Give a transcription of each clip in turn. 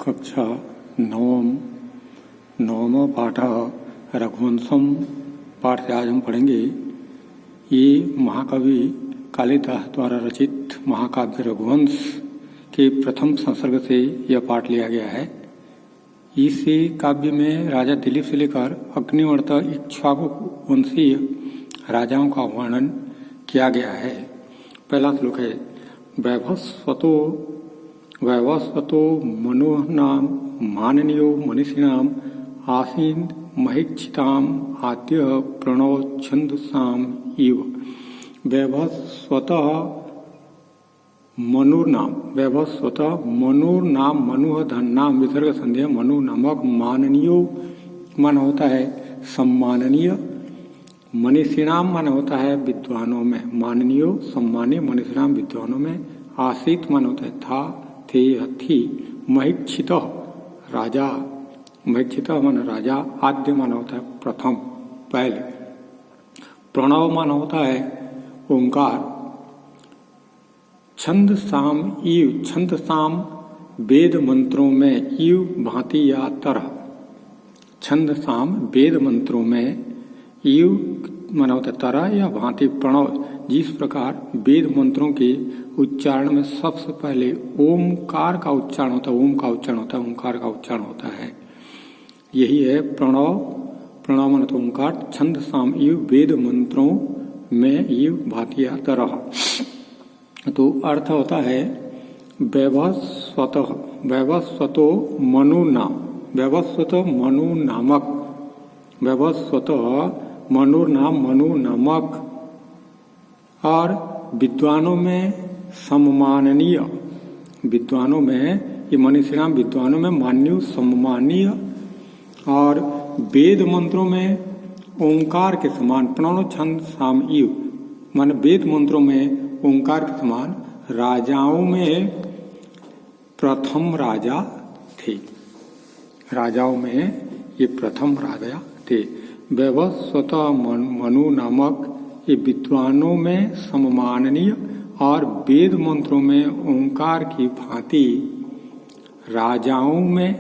कक्षा नवम पाठ रघुवंशम पाठ से आज हम पढ़ेंगे। ये महाकवि कालिदास द्वारा रचित महाकाव्य रघुवंश के प्रथम संसर्ग से यह पाठ लिया गया है। इस काव्य में राजा दिलीप से लेकर अग्निवर्त तक इक्ष्वाकु वंशीय राजाओं का वर्णन किया गया है। पहला श्लोक है वैवस्वतो मनोहनाम माननीयो मनीषिणाम आसीन महिक्षिताम आद्य प्रणव छंदसाम इव। वैवस्वतः मनुर्नाम मनुह धन्नाम विसर्ग संध्या मनु नामक माननीयो मन होता है सम्माननीय, मनीषिणाम मन होता है विद्वानों में, माननीयो सम्मानीय मनीषिणाम विद्वानों में, आसीत मन होता है था थे थी, महिक्षित राजा, महिक्षित मन राजा, आद्य मन होता है प्रथम पहले, प्रणव मन होता है ओंकार, छंद साम इव, छंद साम वेद मंत्रों में, इव भांति या तरह, छंद साम वेद मंत्रों में, इव मन होता है तरह या भांति, प्रणव जिस प्रकार वेद मंत्रों के उच्चारण में सबसे पहले ओमकार का उच्चारण होता है, ओम का उच्चारण होता है, ओंकार का उच्चारण होता है, यही है प्रणव। प्रणव मन तो ओंकार, छंद साम इव वेद मंत्रों में, इव भांति या तरह। तो अर्थ होता है वैवस्वतो मनु नाम, वैवस्वत मनु नामक, वैवस्वत मनु नाम मनु नामक, और विद्वानों में सम्माननीय, विद्वानों में ये मनीषिणाम विद्वानों में मान्य सम्मानीय, और वेद मंत्रों में ओंकार के समान, प्रणव छंद साम इव मन वेद मंत्रों में ओंकार के समान राजाओं में प्रथम राजा थे, राजाओं में ये प्रथम राजा थे। वैवस्वत मनु नामक ये विद्वानों में सम्माननीय और वेद मंत्रों में ओंकार की भांति राजाओं में,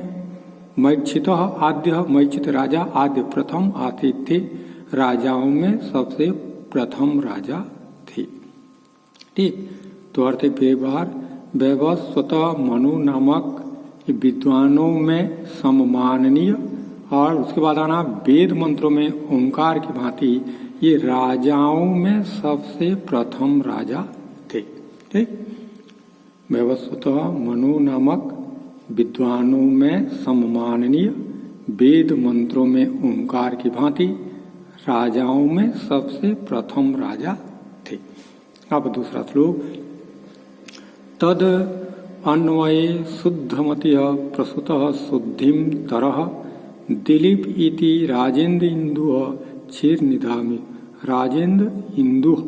मैक्षित आद्य, मैक्षित राजा, आद्य प्रथम, आतिथ्य राजाओं में सबसे प्रथम राजा थे। ठीक, तो अर्थ एक बार वैवस्वत मनु नामक विद्वानों में सम्माननीय, और उसके बाद आना वेद मंत्रों में ओंकार की भांति ये राजाओं में सबसे प्रथम राजा थे। ठीक, वैवस्वत मनु नामक विद्वानों में सम्माननीय, वेद मंत्रों में ओंकार की भांति राजाओं में सबसे प्रथम राजा थे। अब दूसरा श्लोक, तद अन्वये शुद्धमतिः प्रसूतः शुद्धिं तरः दिलीप इति राजेन्द्र इंदुः क्षीरनिधामि, राजेन्द्र इंदुः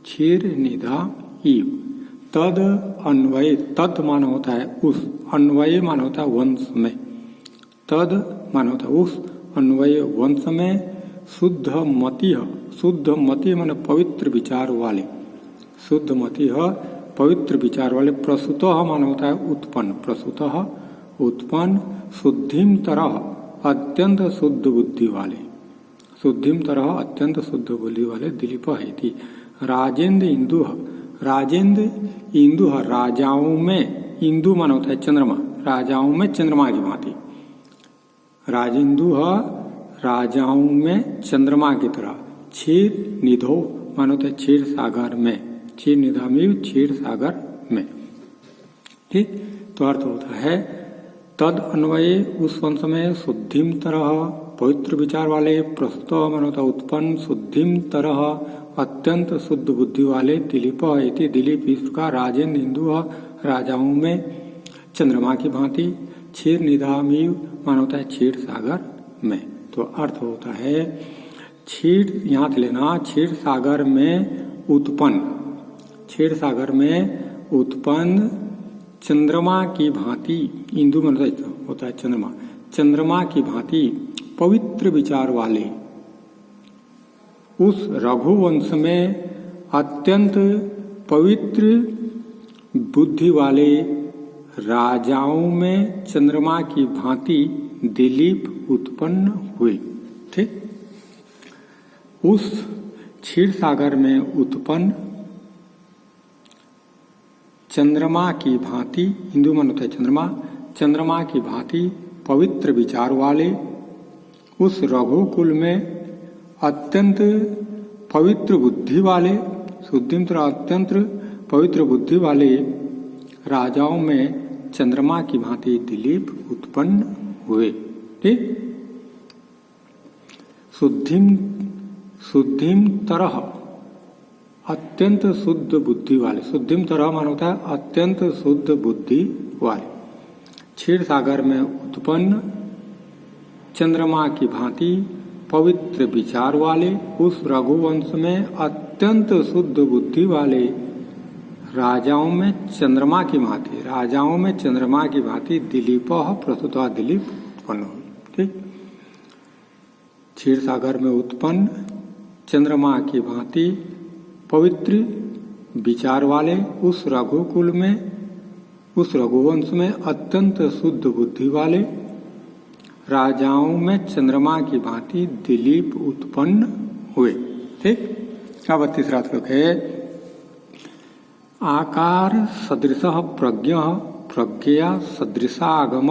क्षीरनिधा इव। तद अन्वय, तद मान होता है उस, अन्वय मान होता है वंश में, तद मान होता है उस, अन्वय वंश में, शुद्ध मति, शुद्ध मति मान पवित्र विचार वाले, शुद्ध मति पवित्र विचार वाले, प्रसूतः मान होता है उत्पन्न, प्रसूतः उत्पन्न, शुद्धिम तरह अत्यंत शुद्ध बुद्धि वाले, शुद्धिम तरह अत्यंत शुद्ध बुद्धि वाले दिलीप है। राजेन्द्र इंदु, राजेन्द्र इंदु राजाओं में, इंदु मान होता है चंद्रमा, राजाओं में चंद्रमा की भांति, राजेन्दु राजाओं में चंद्रमा की तरह, क्षीर निधो मान होता है क्षीर सागर में, क्षीर निधामी क्षीर सागर में। ठीक, तो अर्थ होता है तद अन्वये उस वंश में, शुद्धिम तरह पवित्र विचार वाले, प्रस्तुत मन होता उत्पन्न, शुद्धिम तरह अत्यंत शुद्ध बुद्धि वाले, दिलीप इति दिलीप इस प्रकार, राजेन्द्र इंदु राजाओं में चंद्रमा की भांति, क्षीर निधामी मान होता है क्षीर सागर में। तो अर्थ होता है क्षीर, यहाँ से लेना क्षीर सागर में उत्पन्न, क्षीर सागर में उत्पन्न चंद्रमा की भांति, इंदु मन होता है चंद्रमा, चंद्रमा की भांति पवित्र विचार वाले उस रघुवंश में अत्यंत पवित्र बुद्धि वाले राजाओं में चंद्रमा की भांति दिलीप उत्पन्न हुए। ठीक, उस क्षीर सागर में उत्पन्न चंद्रमा की भांति, हिंदू मन होता है चंद्रमा, चंद्रमा की भांति पवित्र विचार वाले उस रघुकुल में अत्यंत पवित्र बुद्धि वाले, शुद्धिमतर अत्यंत पवित्र बुद्धि वाले राजाओं में चंद्रमा की भांति दिलीप उत्पन्न हुए। ठीक, शुद्धिम तरह अत्यंत शुद्ध बुद्धि वाले, शुद्धिम तरह मान होता है अत्यंत शुद्ध बुद्धि वाले, क्षीर सागर में उत्पन्न चंद्रमा की भांति पवित्र विचार वाले उस रघुवंश में अत्यंत शुद्ध बुद्धि वाले राजाओं में चंद्रमा की भांति, राजाओं में चंद्रमा की भांति दिलीप प्रस्तुत दिलीप उत्पन्न हुए। ठीक, क्षीर सागर में उत्पन्न चंद्रमा की भांति पवित्र विचार वाले उस रघुकुल में, उस रघुवंश में अत्यंत शुद्ध बुद्धि वाले राजाओं में चंद्रमा की भांति दिलीप उत्पन्न हुए। ठीक, अब 32वां श्लोक है, आकार सदृश प्रज्ञ प्रज्ञया सदृशागम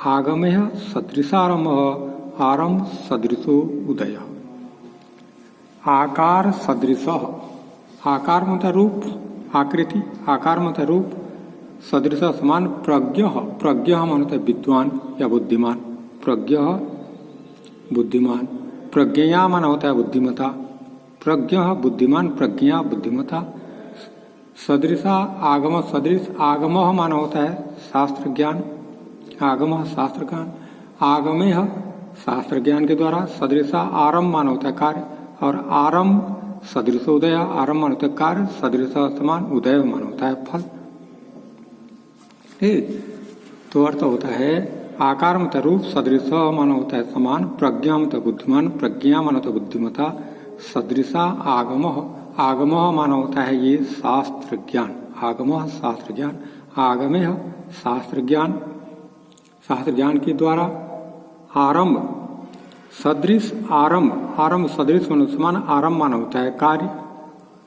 आगमे सदृशारम आरम सदृशो उदय। आकार सदृश, आकार मतलब रूप, आकृति, आकार मतलब रूप, सदृश समान, प्रज्ञ, प्रज्ञ मानता है विद्वान या बुद्धिमान, प्रज्ञ बुद्धिमान, प्रज्ञया माना होता है बुद्धिमता, प्रज्ञ बुद्धिमान, प्रज्ञा बुद्धिमता, सदृशा आगम, सदृश आगम माना होता है शास्त्र ज्ञान, आगम शास्त्र ज्ञान, आगमे शास्त्र ज्ञान के द्वारा, सदृशा आरम माना होता है कार्य, और आरम सदृश उदय, आरम माना होता है कार्य, सदृश समान, उदय माना होता है फल। ठीक, तो अर्थ होता है आकार मतलब रूप, सदृश माना होता है समान, प्रज्ञा मतलब बुद्धिमान, प्रज्ञा माना होता है बुद्धिमता, सदृशा आगम, आगम माना होता है ये शास्त्र ज्ञान, आगम शास्त्र ज्ञान, आगमे शास्त्र ज्ञान, शास्त्र ज्ञान के द्वारा, आरंभ सदृश, आरंभ, आरंभ सदृश माना समान, आरंभ माना होता है कार्य,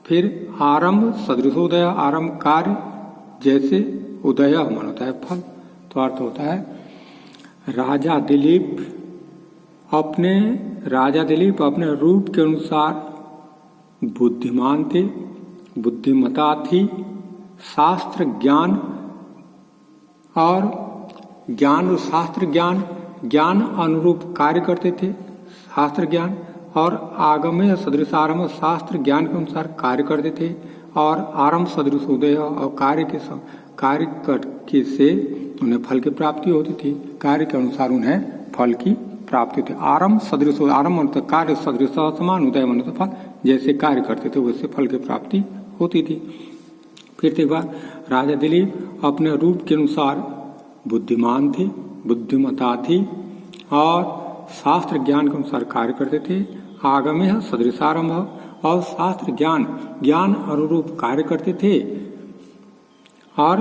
फिर आरंभ सदृशोदय, आरंभ कार्य जैसे, उदय माना होता है फल। तो अर्थ होता है राजा दिलीप अपने रूप के अनुसार बुद्धिमान थे, बुद्धिमता थी, शास्त्र ज्ञान और ज्ञान और शास्त्र ज्ञान, ज्ञान अनुरूप कार्य करते थे, शास्त्र ज्ञान, और आगमे सदृश आरम्भ, शास्त्र ज्ञान के अनुसार कार्य करते थे, और आरंभ सदृश उदय, और कार्य से उन्हें फल की प्राप्ति होती थी, कार्य के अनुसार उन्हें फल की प्राप्ति होती। आरंभ सदृश, आरंभ मतलब कार्य, सदृश समान, उदय मतलब फल, जैसे कार्य करते थे वैसे फल की प्राप्ति होती थी। फिर एक बार राजा दिलीप अपने रूप के अनुसार बुद्धिमान थे, बुद्धिमता थी, और शास्त्र ज्ञान के अनुसार कार्य करते थे, आगमे सदृशारंभ, और शास्त्र ज्ञान, ज्ञान अनुरूप कार्य करते थे, और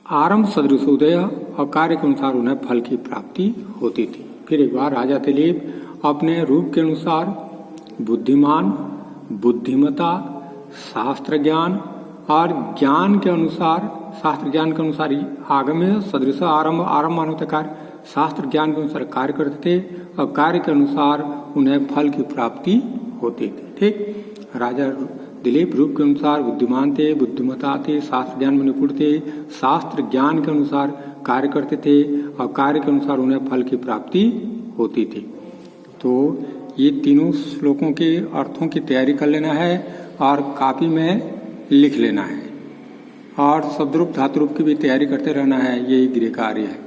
आरंभ सदृश उदय, और कार्य के अनुसार उन्हें फल की प्राप्ति होती थी। फिर एक बार राजा दिलीप अपने रूप के अनुसार बुद्धिमान, बुद्धिमता, शास्त्र ज्ञान और ज्ञान के अनुसार, शास्त्र ज्ञान के अनुसार ही आगमे सदृश आरंभ, आरंभ मान होता कार्य, शास्त्र ज्ञान के अनुसार कार्य करते थे, और कार्य के अनुसार उन्हें फल की प्राप्ति होती थी। ठीक, राजा दिलीप रूप के अनुसार बुद्धिमान थे, बुद्धिमता थे, शास्त्र ज्ञान में निपुण थे, शास्त्र ज्ञान के अनुसार कार्य करते थे, और कार्य के अनुसार उन्हें फल की प्राप्ति होती थी। तो ये तीनों श्लोकों के अर्थों की तैयारी कर लेना है और कॉपी में लिख लेना है, और शब्द रूप धातु रूप की भी तैयारी करते रहना है, यही गृह कार्य है।